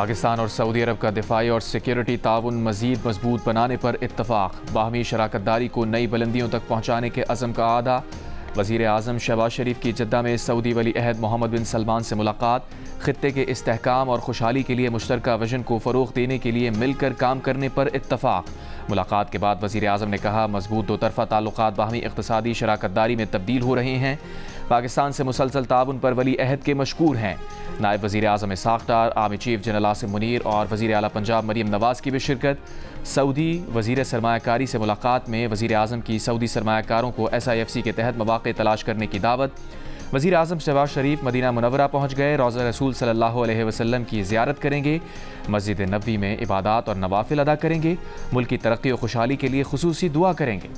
پاکستان اور سعودی عرب کا دفاعی اور سیکیورٹی تعاون مزید مضبوط بنانے پر اتفاق، باہمی شراکت داری کو نئی بلندیوں تک پہنچانے کے عزم کا اعادہ۔ وزیر اعظم شہباز شریف کی جدہ میں سعودی ولی عہد محمد بن سلمان سے ملاقات، خطے کے استحکام اور خوشحالی کے لیے مشترکہ وژن کو فروغ دینے کے لیے مل کر کام کرنے پر اتفاق۔ ملاقات کے بعد وزیر اعظم نے کہا مضبوط دو طرفہ تعلقات باہمی اقتصادی شراکت داری میں تبدیل ہو رہے ہیں، پاکستان سے مسلسل تعاون پر ولی عہد کے مشکور ہیں۔ نائب وزیر اعظم Ishaq Dar, army chief general Asim Munir اور وزیر اعلیٰ پنجاب مریم نواز کی بھی شرکت۔ سعودی وزیر سرمایہ کاری سے ملاقات میں وزیر اعظم کی سعودی سرمایہ کاروں کو SIFC کے تحت مواقع تلاش کرنے کی دعوت۔ وزیر اعظم شہباز شریف مدینہ منورہ پہنچ گئے، روضہ رسول صلی اللہ علیہ وسلم کی زیارت کریں گے، مسجد نبوی میں عبادات اور نوافل ادا کریں گے، ملک کی ترقی و خوشحالی کے لیے خصوصی دعا کریں گے۔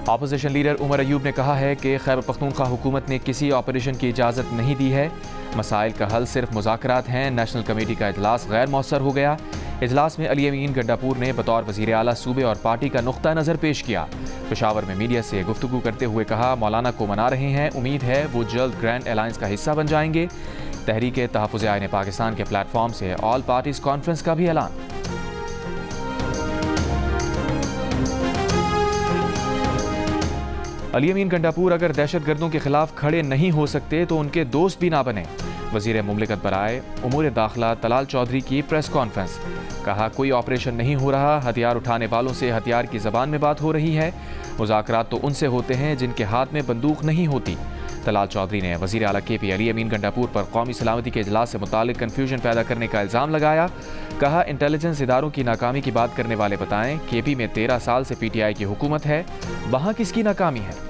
اپوزیشن لیڈر عمر ایوب نے کہا ہے کہ خیبر پختونخوا حکومت نے کسی آپریشن کی اجازت نہیں دی ہے، مسائل کا حل صرف مذاکرات ہیں۔ نیشنل کمیٹی کا اجلاس غیر مؤثر ہو گیا۔ اجلاس میں علی امین گنڈاپور نے بطور وزیر اعلیٰ صوبے اور پارٹی کا نقطہ نظر پیش کیا۔ پشاور میں میڈیا سے گفتگو کرتے ہوئے کہا مولانا کو منا رہے ہیں، امید ہے وہ جلد گرینڈ الائنس کا حصہ بن جائیں گے۔ تحریک تحفظ آئین پاکستان کے پلیٹ فارم سے آل پارٹیز کانفرنس کا بھی اعلان۔ علی امین گنڈاپور اگر دہشت گردوں کے خلاف کھڑے نہیں ہو سکتے تو ان کے دوست بھی نہ بنیں۔ وزیر مملکت برائے امور داخلہ طلال چودھری کی پریس کانفرنس، کہا کوئی آپریشن نہیں ہو رہا، ہتھیار اٹھانے والوں سے ہتھیار کی زبان میں بات ہو رہی ہے، مذاکرات تو ان سے ہوتے ہیں جن کے ہاتھ میں بندوق نہیں ہوتی۔ طلال چودھری نے وزیر اعلیٰ KP علی امین گنڈاپور پر قومی سلامتی کے اجلاس سے متعلق کنفیوژن پیدا کرنے کا الزام لگایا، کہا انٹیلیجنس اداروں کی ناکامی کی بات کرنے والے بتائیں، KP میں 13 سال سے PTI کی حکومت ہے، وہاں کس کی ناکامی ہے؟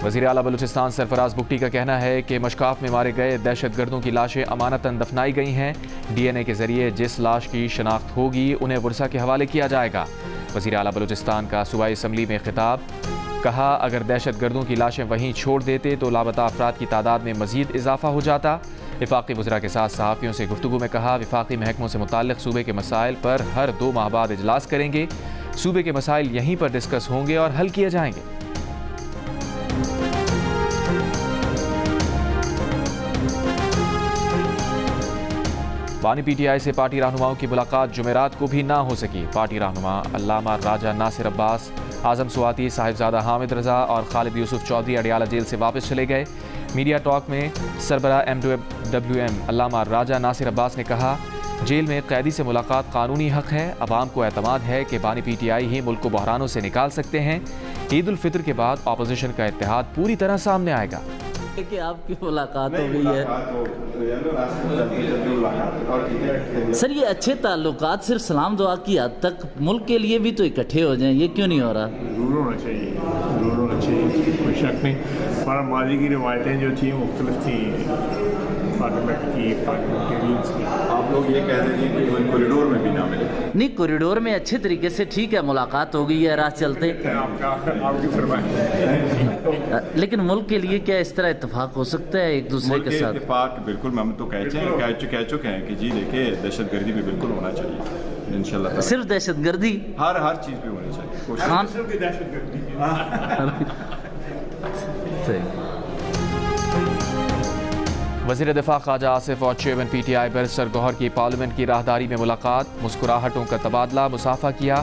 وزیر اعلیٰ بلوچستان سرفراز بگٹی کا کہنا ہے کہ مشکاف میں مارے گئے دہشت گردوں کی لاشیں امانتاً دفنائی گئی ہیں، DNA کے ذریعے جس لاش کی شناخت ہوگی انہیں ورثہ کے حوالے کیا جائے گا۔ وزیر اعلیٰ بلوچستان کا صوبائی اسمبلی میں خطاب، کہا اگر دہشت گردوں کی لاشیں وہیں چھوڑ دیتے تو لاپتہ افراد کی تعداد میں مزید اضافہ ہو جاتا۔ وفاقی وزراء کے ساتھ صحافیوں سے گفتگو میں کہا وفاقی محکموں سے متعلق صوبے کے مسائل پر ہر 2 ماہ بعد اجلاس کریں گے، صوبے کے مسائل یہیں پر ڈسکس ہوں گے اور حل کیے جائیں گے۔ بانی PTI سے پارٹی رہنماؤں کی ملاقات جمعرات کو بھی نہ ہو سکی۔ پارٹی رہنما علامہ راجہ ناصر عباس، اعظم سواتی، صاحبزادہ حامد رضا اور خالد یوسف چودھری اڈیالہ جیل سے واپس چلے گئے۔ میڈیا ٹاک میں سربراہ MWM علامہ راجہ ناصر عباس نے کہا جیل میں قیدی سے ملاقات قانونی حق ہے، عوام کو اعتماد ہے کہ بانی PTI ہی ملک کو بحرانوں سے نکال سکتے ہیں۔ عید الفطر کے بعد اپوزیشن کا اتحاد پوری طرح سامنے آئے گا۔ کہ آپ کی ملاقات ہو گئی ہے سر، یہ اچھے تعلقات صرف سلام دعا کی حد تک، ملک کے لیے بھی تو اکٹھے ہو جائیں، یہ کیوں نہیں ہو رہا؟ ضرور ہونا چاہیے، ضرور ہونا چاہیے، کوئی شک نہیں۔ ہمارا ماضی کی روایتیں جو تھیں مختلف تھیں، پارلیمنٹ کی، پارلیمنٹیرینس کی۔ آپ لوگ یہ کہہ رہے ہیں کہ کوریڈور میں بھی نہ ملے؟ نہیں، کوریڈور میں اچھے طریقے سے ٹھیک ہے، ملاقات ہو گئی ہے راہ چلتے، آپ کی فرمائش۔ لیکن ملک کے لیے کیا اس طرح اتفاق ہو سکتا ہے ایک دوسرے کے ساتھ؟ اتفاق بالکل، ہم تو کہہ چکے ہیں کہ جی دیکھیں دہشت گردی بھی بالکل ہونا چاہیے انشاءاللہ۔ صرف دہشت گردی؟ ہر چیز پہ ہونی چاہیے۔ خان دہشت گردی وزیر دفاع خواجہ آصف اور چیئرمین PTI بیرسٹر گوہر کی پارلیمنٹ کی راہداری میں ملاقات، مسکراہٹوں کا تبادلہ، مصافحہ کیا۔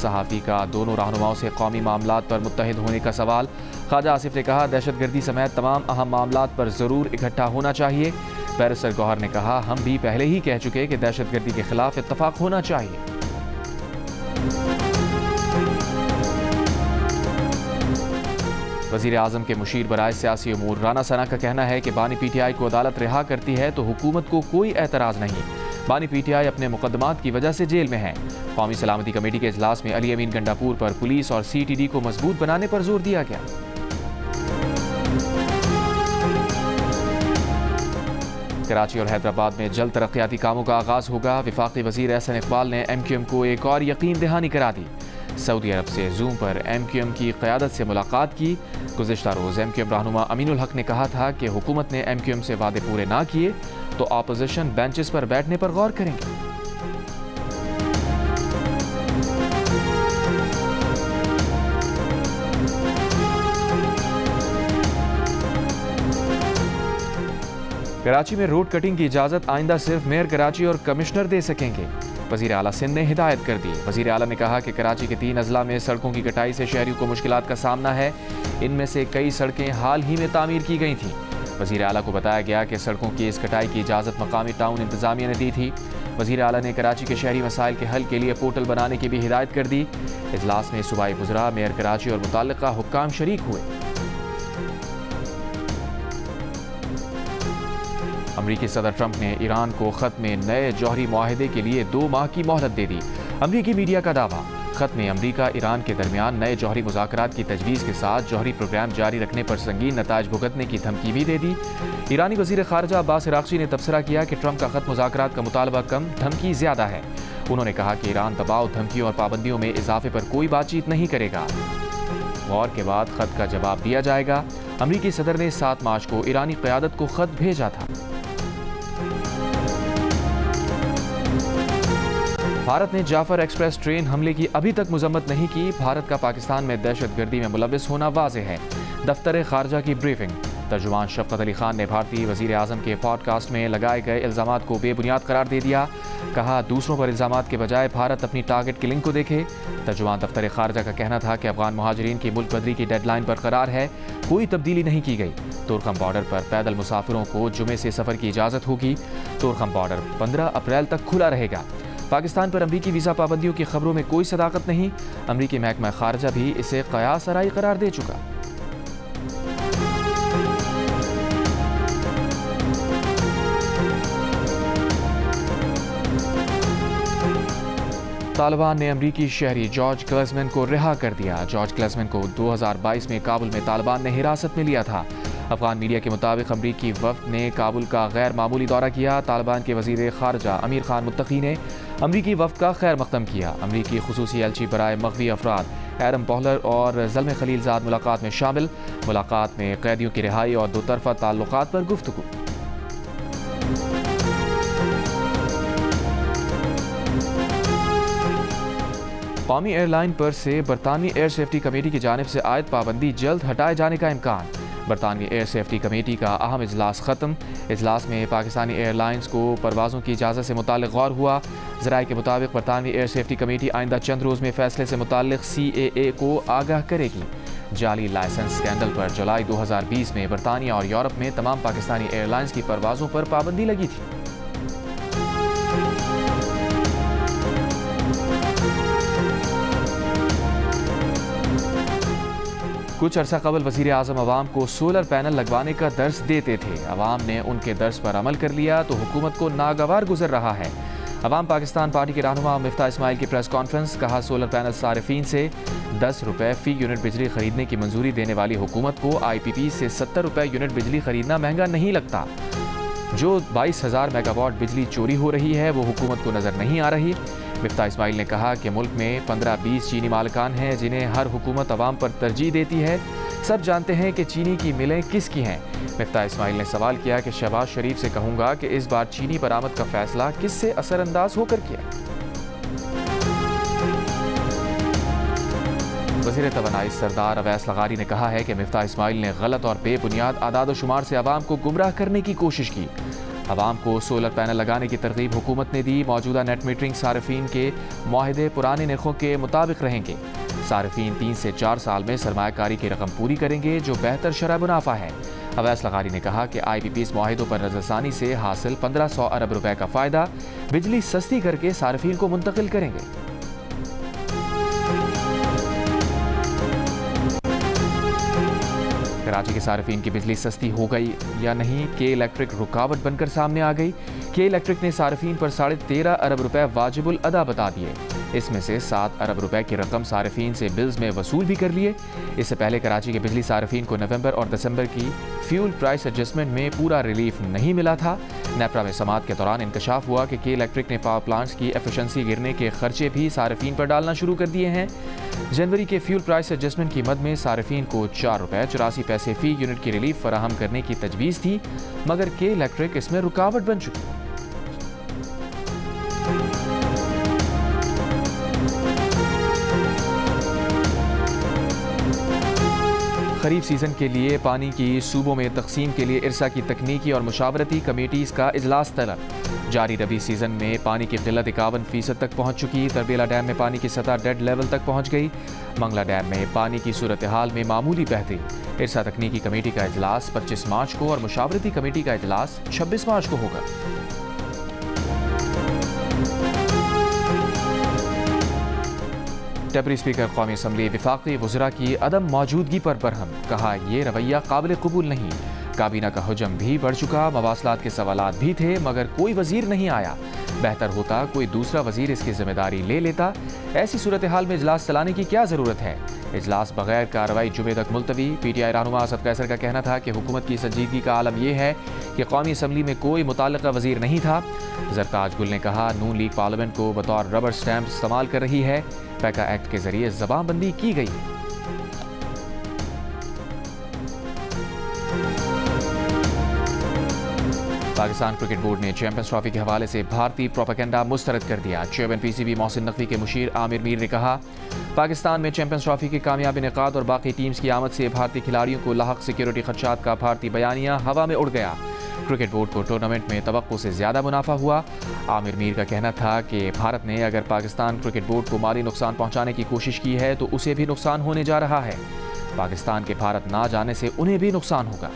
صحافی کا دونوں رہنماؤں سے قومی معاملات پر متحد ہونے کا سوال۔ خواجہ آصف نے کہا دہشت گردی سمیت تمام اہم معاملات پر ضرور اکٹھا ہونا چاہیے۔ بیرسٹر گوہر نے کہا ہم بھی پہلے ہی کہہ چکے کہ دہشت گردی کے خلاف اتفاق ہونا چاہیے۔ وزیر اعظم کے مشیر برائے سیاسی امور رانا ثنا کا کہنا ہے کہ بانی PTI کو عدالت رہا کرتی ہے تو حکومت کو کوئی اعتراض نہیں، بانی PTI اپنے مقدمات کی وجہ سے جیل میں ہیں۔ قومی سلامتی کمیٹی کے اجلاس میں علی امین گنڈاپور پر پولیس اور CTD کو مضبوط بنانے پر زور دیا گیا۔ کراچی اور حیدرآباد میں جلد ترقیاتی کاموں کا آغاز ہوگا۔ وفاقی وزیر احسن اقبال نے MQM کو ایک اور یقین دہانی کرا دی۔ سعودی عرب سے زوم پر MQM کی قیادت سے ملاقات کی۔ گزشتہ روز MQM رہنما امین الحق نے کہا تھا کہ حکومت نے MQM سے وعدے پورے نہ کیے تو اپوزیشن بینچز پر بیٹھنے پر غور کریں گے۔ کراچی میں روڈ کٹنگ کی اجازت آئندہ صرف میئر کراچی اور کمشنر دے سکیں گے، وزیر اعلیٰ سندھ نے ہدایت کر دی۔ وزیر اعلیٰ نے کہا کہ کراچی کے 3 اضلاع میں سڑکوں کی کٹائی سے شہریوں کو مشکلات کا سامنا ہے، ان میں سے کئی سڑکیں حال ہی میں تعمیر کی گئی تھیں۔ وزیر اعلیٰ کو بتایا گیا کہ سڑکوں کی اس کٹائی کی اجازت مقامی ٹاؤن انتظامیہ نے دی تھی۔ وزیر اعلیٰ نے کراچی کے شہری مسائل کے حل کے لیے پورٹل بنانے کی بھی ہدایت کر دی۔ اجلاس میں صوبائی وزراء، میئر کراچی اور متعلقہ حکام شریک ہوئے۔ امریکی صدر ٹرمپ نے ایران کو خط میں نئے جوہری معاہدے کے لیے 2 ماہ کی مہلت دے دی۔ امریکی میڈیا کا دعویٰ، خط میں امریکہ ایران کے درمیان نئے جوہری مذاکرات کی تجویز کے ساتھ جوہری پروگرام جاری رکھنے پر سنگین نتائج بھگتنے کی دھمکی بھی دے دی۔ ایرانی وزیر خارجہ عباس عراقچی نے تبصرہ کیا کہ ٹرمپ کا خط مذاکرات کا مطالبہ کم، دھمکی زیادہ ہے۔ انہوں نے کہا کہ ایران دباؤ، دھمکیوں اور پابندیوں میں اضافے پر کوئی بات چیت نہیں کرے گا۔ غور کے بعد خط کا جواب دیا جائے گا۔ امریکی صدر نے 7 مارچ کو ایرانی قیادت کو خط بھیجا تھا۔ بھارت نے جعفر ایکسپریس ٹرین حملے کی ابھی تک مذمت نہیں کی۔ بھارت کا پاکستان میں دہشت گردی میں ملوث ہونا واضح ہے۔ دفتر خارجہ کی بریفنگ، ترجمان شفقت علی خان نے بھارتی وزیر اعظم کے پوڈ کاسٹ میں لگائے گئے الزامات کو بے بنیاد قرار دے دیا۔ کہا دوسروں پر الزامات کے بجائے بھارت اپنی ٹارگٹ کلنگ کو دیکھے۔ ترجمان دفتر خارجہ کا کہنا تھا کہ افغان مہاجرین کی ملک بدری کی ڈیڈ لائن برقرار ہے، کوئی تبدیلی نہیں کی گئی۔ تورخم بارڈر پر پیدل مسافروں کو جمعے سے سفر کی اجازت ہوگی۔ تورخم بارڈر 15 اپریل تک کھلا رہے گا۔ پاکستان پر امریکی ویزا پابندیوں کی خبروں میں کوئی صداقت نہیں، امریکی محکمہ خارجہ بھی اسے قیاس آرائی قرار دے چکا۔ طالبان نے امریکی شہری جارج کلیزمن کو رہا کر دیا۔ جارج کلیزمن کو 2022 میں کابل میں طالبان نے حراست میں لیا تھا۔ افغان میڈیا کے مطابق امریکی وفد نے کابل کا غیر معمولی دورہ کیا۔ طالبان کے وزیر خارجہ امیر خان متقی نے امریکی وفد کا خیر مقدم کیا۔ امریکی خصوصی ایلچی برائے مغوی افراد ایڈم پولر اور زلمے خلیل زاد ملاقات میں شامل۔ ملاقات میں قیدیوں کی رہائی اور 2 طرفہ تعلقات پر گفتگو۔ قومی ایئر لائن پر سے برطانوی ایئر سیفٹی کمیٹی کی جانب سے عائد پابندی جلد ہٹائے جانے کا امکان۔ برطانوی ایئر سیفٹی کمیٹی کا اہم اجلاس ختم۔ اجلاس میں پاکستانی ایئر لائنز کو پروازوں کی اجازت سے متعلق غور ہوا۔ ذرائع کے مطابق برطانوی ایئر سیفٹی کمیٹی آئندہ چند روز میں فیصلے سے متعلق CAA کو آگاہ کرے گی۔ جعلی لائسنس اسکینڈل پر جولائی 2020 میں برطانیہ اور یورپ میں تمام پاکستانی ایئر لائنز کی پروازوں پر پابندی لگی تھی۔ کچھ عرصہ قبل وزیر اعظم عوام کو سولر پینل لگوانے کا درس دیتے تھے۔ عوام نے ان کے درس پر عمل کر لیا تو حکومت کو ناگوار گزر رہا ہے۔ عوام پاکستان پارٹی کے رہنما مفتاح اسماعیل کی پریس کانفرنس، کہا سولر پینل صارفین سے 10 روپے فی یونٹ بجلی خریدنے کی منظوری دینے والی حکومت کو IPP سے 70 روپے یونٹ بجلی خریدنا مہنگا نہیں لگتا۔ جو 22,000 میگا واٹ بجلی چوری ہو رہی ہے وہ حکومت کو نظر نہیں آ رہی۔ مفتاح اسماعیل نے کہا کہ ملک میں 15-20 چینی مالکان ہیں جنہیں ہر حکومت عوام پر ترجیح دیتی ہے۔ سب جانتے ہیں کہ چینی کی ملیں کس کی ہیں۔ مفتاح اسماعیل نے سوال کیا کہ شہباز شریف سے کہوں گا کہ اس بار چینی برآمد کا فیصلہ کس سے اثر انداز ہو کر کیا۔ وزیر توانائی سردار اویس لغاری نے کہا ہے کہ مفتاح اسماعیل نے غلط اور بے بنیاد اعداد و شمار سے عوام کو گمراہ کرنے کی کوشش کی۔ عوام کو سولر پینل لگانے کی ترغیب حکومت نے دی۔ موجودہ نیٹ میٹرنگ صارفین کے معاہدے پرانے نرخوں کے مطابق رہیں گے۔ صارفین 3 سے 4 سال میں سرمایہ کاری کی رقم پوری کریں گے جو بہتر شرح منافع ہے۔ اویس لغاری نے کہا کہ IPP معاہدوں پر نظر ثانی سے حاصل 1500 ارب روپے کا فائدہ بجلی سستی کر کے صارفین کو منتقل کریں گے۔ کراچی کے صارفین کی بجلی سستی ہو گئی یا نہیں، کے الیکٹرک رکاوٹ بن کر سامنے آ گئی۔ کے الیکٹرک نے صارفین پر 13.5 ارب روپے واجب الادا بتا دیے۔ اس میں سے 7 ارب रुपए की रकम सारिफीन से बिल्स में वसूल भी कर लिए। इससे पहले कराची के बिजली सारिफीन को नवंबर और दिसंबर की फ्यूल प्राइस एडजस्टमेंट में पूरा रिलीफ नहीं मिला था। नेपरा में समाअत के दौरान इंकशाफ हुआ कि के इलेक्ट्रिक ने पावर प्लांट्स की एफिशिएंसी गिरने के खर्चे भी सारिफीन पर डालना शुरू कर दिए हैं। जनवरी के फ्यूल प्राइस एडजस्टमेंट की मद में सारिफीन को 4 रुपए 84 पैसे फी यूनिट की रिलीफ फराहम करने की तजवीज़ थी, मगर के इलेक्ट्रिक इसमें रुकावट बन चुकी। खरीफ सीज़न के लिए पानी की सूबों में तकसीम के लिए इरसा की तकनीकी और मुशावरती कमेटीज़ का इजलास तलब। जारी रबी सीज़न में पानी की किल्लत 51% तक पहुँच चुकी। तरबेला डैम में पानी की सतह डेड लेवल तक पहुँच गई। मंगला डैम में पानी की सूरत हाल में मामूली बेहतरी। इरसा तकनीकी कमेटी का इजलास 25 मार्च को और मुशावरती कमेटी का इजलास 26 मार्च को होगा। डेप्यूटी स्पीकर कौमी असम्बली वफाकी वज़रा की अदम मौजूदगी पर बरहम। कहा ये रवैया काबिल कबूल नहीं। काबीना का हुजम भी बढ़ चुका, मवासलात के सवालात भी थे मगर कोई वजीर नहीं आया। बेहतर होता कोई दूसरा वजीर इसकी जिम्मेदारी ले लेता। ऐसी सूरत हाल में इजलास चलाने की क्या ज़रूरत है। इजलास बगैर कार्रवाई जुमे तक मुलतवी। PTI रहनुमा असद कैसर का कहना था कि हुकूमत की संजीदगी का आलम यह है कि कौमी असम्बली में कोई मुताल्लिका वजीर नहीं था। जरताज गुल ने कहा नून लीग पार्लियामेंट को बतौर रबर स्टैम्प इस्तेमाल कर रही है। पैका एक्ट के जरिए जबानबंदी की गई है। पाकिस्तान क्रिकेट बोर्ड ने चैंपियंस ट्रॉफी के हवाले से भारतीय प्रोपेगेंडा मुस्तरद कर दिया। चेयरमैन PCB मोहसिन नकवी के मुशीर आमिर मीर ने कहा पाकिस्तान में चैंपियंस ट्रॉफी के कामयाब इनेकाद और बाकी टीम्स की आमद से भारतीय खिलाड़ियों को लाहक सिक्योरिटी खदशात का भारतीय बयानिया हवा में उड़ गया। क्रिकेट बोर्ड को टूर्नामेंट में तवक्को से ज़्यादा मुनाफा हुआ। आमिर मीर का कहना था कि भारत ने अगर पाकिस्तान क्रिकेट बोर्ड को माली नुकसान पहुंचाने की कोशिश की है तो उसे भी नुकसान होने जा रहा है। पाकिस्तान के भारत ना जाने से उन्हें भी नुकसान होगा।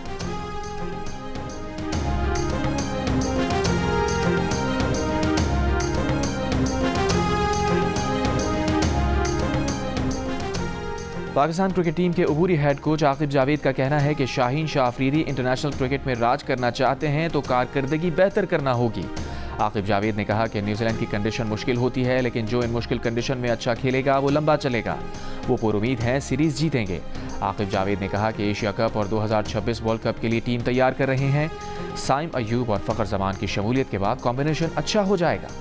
पाकिस्तान क्रिकेट टीम के अबूरी हेड कोच आकिब जावेद का कहना है कि शाहीन शाह अफरीदी इंटरनेशनल क्रिकेट में राज करना चाहते हैं तो कारकर्दगी बेहतर करना होगी। आकिब जावेद ने कहा कि न्यूजीलैंड की कंडीशन मुश्किल होती है, लेकिन जो इन मुश्किल कंडीशन में अच्छा खेलेगा वो लंबा चलेगा। वो पुरुमीद हैं सीरीज जीतेंगे। आकिब जावेद ने कहा कि एशिया कप और 2026 वर्ल्ड कप के लिए टीम तैयार कर रहे हैं। साइम अयूब और फ़खर जमान की शमूलियत के बाद कॉम्बिनेशन अच्छा हो जाएगा।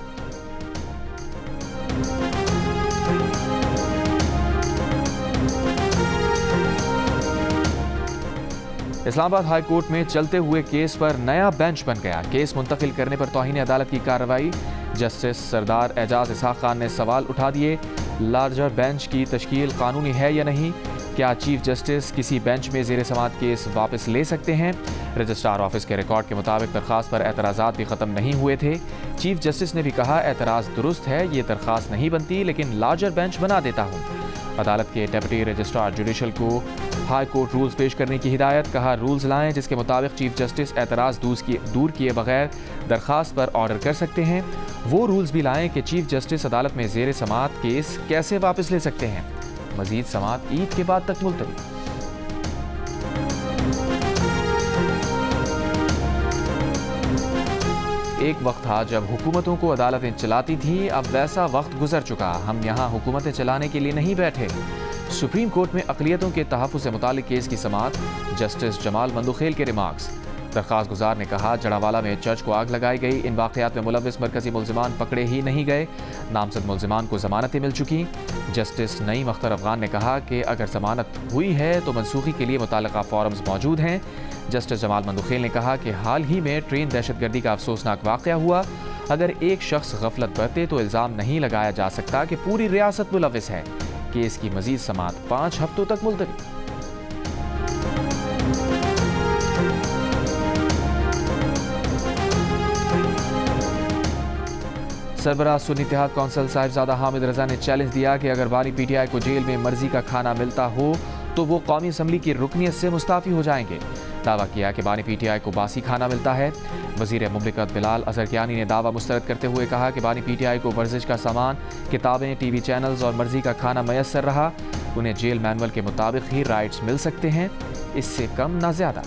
इस्लामाबाद हाई कोर्ट में चलते हुए केस पर नया बेंच बन गया। केस मुंतकिल करने पर तौहीन अदालत की कार्रवाई। जस्टिस सरदार एजाज इसहाक खान ने सवाल उठा दिए। लार्जर बेंच की तश्कील कानूनी है या नहीं। क्या चीफ जस्टिस किसी बेंच में ज़ेर समाअत केस वापस ले सकते हैं। रजिस्ट्रार ऑफिस के रिकॉर्ड के मुताबिक दरख्वास्त पर एतराज़ात भी ख़त्म नहीं हुए थे। चीफ जस्टिस ने भी कहा एतराज़ दुरुस्त है, ये दरख्वास्त नहीं बनती लेकिन लार्जर बेंच बना देता हूँ। अदालत के डेप्यूटी रजिस्ट्रार जुडिशल को हाई कोर्ट रूल्स पेश करने की हिदायत। कहा रूल्स लाएं जिसके मुताबिक चीफ जस्टिस एतराज़ दूर किए बगैर दरख्वास्त पर ऑर्डर कर सकते हैं। वो रूल्स भी लाएं कि चीफ जस्टिस अदालत में ज़ेर समाअत केस कैसे वापस ले सकते हैं। मज़ीद समाअत ईद के बाद तक मुलतवी। एक वक्त था जब हुकूमतों को अदालतें चलाती थीं, अब वैसा वक्त गुजर चुका। हम यहाँ हुकूमतें चलाने के लिए नहीं बैठे। सुप्रीम कोर्ट में अक़लियतों के तहफ़्फ़ुज़ से मुतालिक केस की समाअत। जस्टिस जमाल मंदुखेल के रिमार्क्स। दरख्वास्त गुजार ने कहा जड़ावाला में चर्च को आग लगाई गई। इन वाक़यात में मुलव्विस मरकज़ी मुल्ज़िमान पकड़े ही नहीं गए। नामज़द मुल्ज़िमान को ज़मानतें मिल चुकी। जस्टिस नईम अख्तर अफ़गान ने कहा कि अगर ज़मानत हुई है तो मनसूखी के लिए मुताल्लिक़ा फ़ॉरम्स मौजूद हैं। जस्टिस जमाल मंदुखेल ने कहा कि हाल ही में ट्रेन दहशतगर्दी का अफसोसनाक वाक़या हुआ। अगर एक शख्स गफलत बरते तो इल्ज़ाम नहीं लगाया जा सकता कि पूरी रियासत मुलव्विस है। केस की मज़ीद समाअत 5 हफ्तों तक मुलतवी। सरबराह सुन्नी इत्तेहाद कौंसिल साहिबजादा हामिद रजा ने चैलेंज दिया कि अगर बानी PTI को जेल में मर्जी का खाना मिलता हो तो वो कौमी असम्बली की रुकनियत से मुस्ताफ़ी हो जाएंगे। दावा किया कि बानी PTI को बासी खाना मिलता है। वज़ीर मुमलिकत बिलाल अज़रकियानी ने दावा मुस्तरद करते हुए कहा कि बानी PTI को वर्जिश का सामान, किताबें, TV चैनल्स और मर्जी का खाना मैसर रहा। उन्हें जेल मैनुअल के मुताबिक ही राइट्स मिल सकते हैं, इससे कम ना ज़्यादा।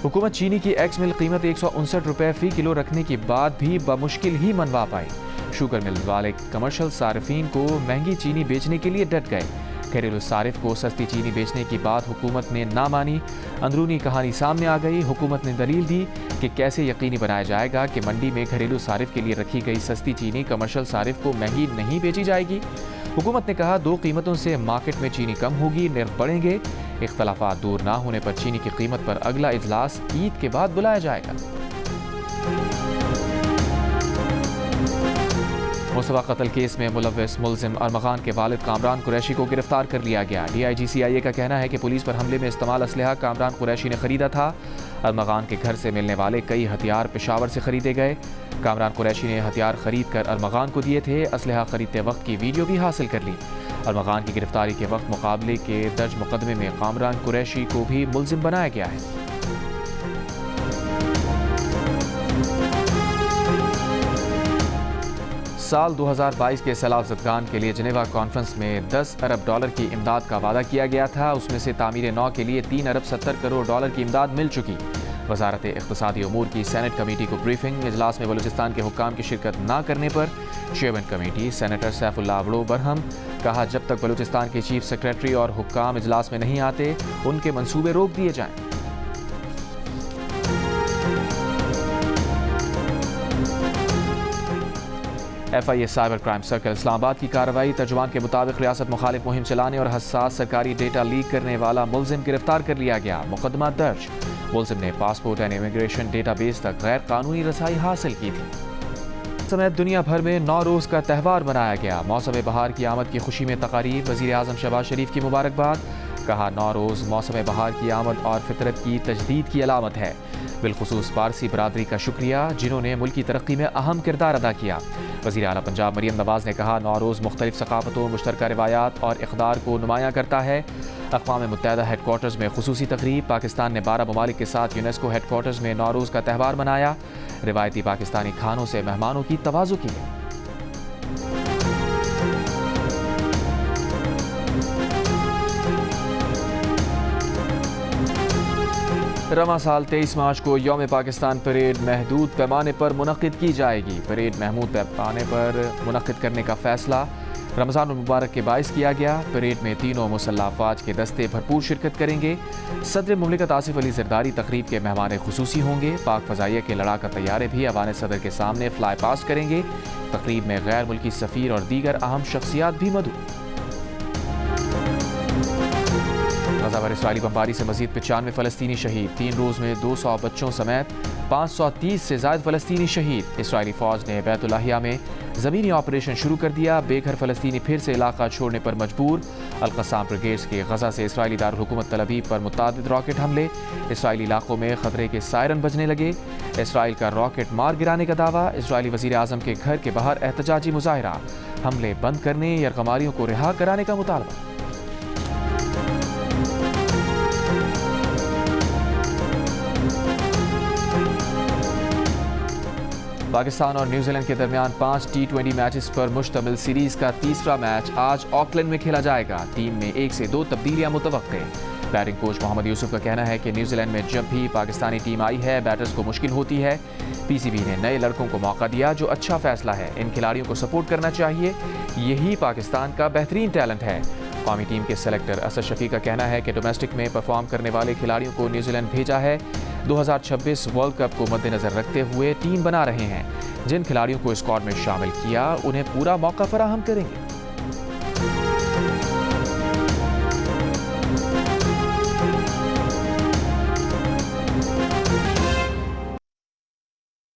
हुकूमत चीनी की एक्स मिल कीमत 159 रुपये फ़ी किलो रखने के बाद भी बमुश्किल ही मनवा पाई। शुगर मिल वाले कमर्शियल सार्फिन को महंगी चीनी बेचने के लिए डट गए। घरेलू सारिफ को सस्ती चीनी बेचने की बात हुकूमत ने ना मानी। अंदरूनी कहानी सामने आ गई। हुकूमत ने दलील दी कि कैसे यकीनी बनाया जाएगा कि मंडी में घरेलू सारिफ के लिए रखी गई सस्ती चीनी कमर्शियल सारिफ को महंगी नहीं बेची जाएगी। हुकूमत ने कहा 2 कीमतों से मार्केट में चीनी कम होगी, निर्ख बढ़ेंगे। इख्तलाफात दूर ना होने पर चीनी की कीमत पर अगला इजलास ईद के बाद बुलाया जाएगा। मुस्तफा कत्ल केस में मुलव्विस मुलजिम अरमगान के वालिद कामरान कुरैशी को गिरफ्तार कर लिया गया। DIG-CIA का कहना है कि पुलिस पर हमले में इस्तेमाल असलहा कामरान कुरैशी ने खरीदा था। अरमगान के घर से मिलने वाले कई हथियार पेशावर से खरीदे गए। कामरान कुरैशी ने हथियार खरीद कर अरमगान को दिए थे। असलहा खरीदते वक्त की वीडियो भी हासिल कर ली। अरमगान की गिरफ्तारी के वक्त मुकाबले के दर्ज मुकदमे में कामरान कुरैशी को भी मुलजिम बनाया गया है। साल 2022 के सैलाब ज़दगान के लिए जिनेवा कॉन्फ्रेंस में $10 अरब की इमदाद का वादा किया गया था। उसमें से तामीर नौ के लिए $3 अरब 70 करोड़ की इमदाद मिल चुकी। वजारत इक़्तिसादी उमूर की सेनेट कमेटी को ब्रीफिंग। इजलास में बलूचिस्तान के हुक्काम की शिरकत न करने पर chairman committee senator Saifullah अवड़ो Barham. कहा जब तक बलूचिस्तान के चीफ सेक्रेटरी और हुक्काम इजलास में नहीं आते उनके मंसूबे रोक दिए जाएं। FIA cyber crime circle Islamabad की कार्रवाई। तर्जुमान के मुताबिक रियासत मुखालिफ मुहिम चलाने और हसास सरकारी डेटा लीक करने वाला मुलजिम गिरफ्तार कर लिया गया। मुकदमा दर्ज। मुलजिम ने पासपोर्ट एंड इमिग्रेशन डेटाबेस तक गैर कानूनी रसाई हासिल की थी। समेत दुनिया भर में नौरोज़ का त्यौहार मनाया गया। मौसम बहार की आमद की खुशी में तकारीब। वज़ीर आज़म शहबाज शरीफ की मुबारकबाद। कहा नौरोज़ मौसम बहार की आमद और फितरत की तजदीद की अलामत है। बिलखुसूस पारसी बरादरी का शुक्रिया जिन्होंने मुल्क की तरक्की में अहम किरदार अदा किया। वज़ीर आला पंजाब मरियम नवाज़ ने कहा नौरोज़ मुख्तलिफ सकाफ़तों मुश्तरका रिवायात और इक़दार को नुमायाँ करता है। अक़वाम मुत्तहिदा हेडक्वार्टर्स में खुसूसी तक़रीब। पाकिस्तान ने 12 ममालिक के साथ यूनेस्को हेडक्वार्टर्स में नौरोज़ का त्यौहार मनाया। रिवायती पाकिस्तानी खानों से मेहमानों की तवाज़ु की गई। रवां साल 23 मार्च को यौम पाकिस्तान परेड महदूद पैमाने पर मुनक़्क़िद की जाएगी। परेड महमूद पैमाने पर मुनक़्क़िद करने का फ़ैसला रमज़ान मुबारक के बाइस किया गया। परेड में तीनों मुसल्लह अफ़वाज के दस्ते भरपूर शिरकत करेंगे। सदर मुमलिकत आसिफ अली ज़रदारी तक़रीब के मेहमान खुसूसी होंगे। पाक फ़ज़ाइया के लड़ाका तैयारे भी अवान सदर के सामने फ़्लाई पास्ट करेंगे। तक़रीब में गैर मुल्की सफ़ीर और दीगर अहम शख्सियात भी मौजूद। गज़ा पर इसराइली बमबारी से मज़ीद 95 फ़लस्तीनी शहीद। 3 रोज़ में 200 बच्चों समेत 530 से ज़ायद फ़लस्तीनी शहीद। इसराइली फ़ौज ने बैतुल्लाहिया में ज़मीनी ऑपरेशन शुरू कर दिया। बेघर फ़लस्तीनी फिर से इलाका छोड़ने पर मजबूर। अल-क़स्साम ब्रिगेड्स के गज़ा से इसराइली दारुल हुकूमत तल अवीव पर मुतअद्दिद रॉकेट हमले। इसराइली इलाकों में ख़तरे के सायरन बजने लगे। इसराइल का रॉकेट मार गिराने का दावा। इसराइली वज़ीर आज़म के घर के बाहर एहतजाजी मुज़ाहिरा। हमले बंद करने यरग़मारियों को रिहा कराने का मुतालबा। पाकिस्तान और न्यूजीलैंड के दरमियान 5 T20 मैचेस पर मुश्तमिल सीरीज का तीसरा मैच आज ऑकलैंड में खेला जाएगा। टीम में 1 से 2 तब्दीलियां मुतवक्के। बैटिंग कोच मोहम्मद यूसुफ का कहना है कि न्यूजीलैंड में जब भी पाकिस्तानी टीम आई है बैटर्स को मुश्किल होती है। PCB ने नए लड़कों को मौका दिया जो अच्छा फैसला है। इन खिलाड़ियों को सपोर्ट करना चाहिए। यही पाकिस्तान का बेहतरीन टैलेंट है। कौमी टीम के सेलेक्टर असद शफी का कहना है कि डोमेस्टिक में परफॉर्म करने वाले खिलाड़ियों को न्यूजीलैंड भेजा है। 2026 वर्ल्ड कप को मद्देनजर रखते हुए टीम बना रहे हैं। जिन खिलाड़ियों को स्क्वाड में शामिल किया उन्हें पूरा मौका फराहम करेंगे।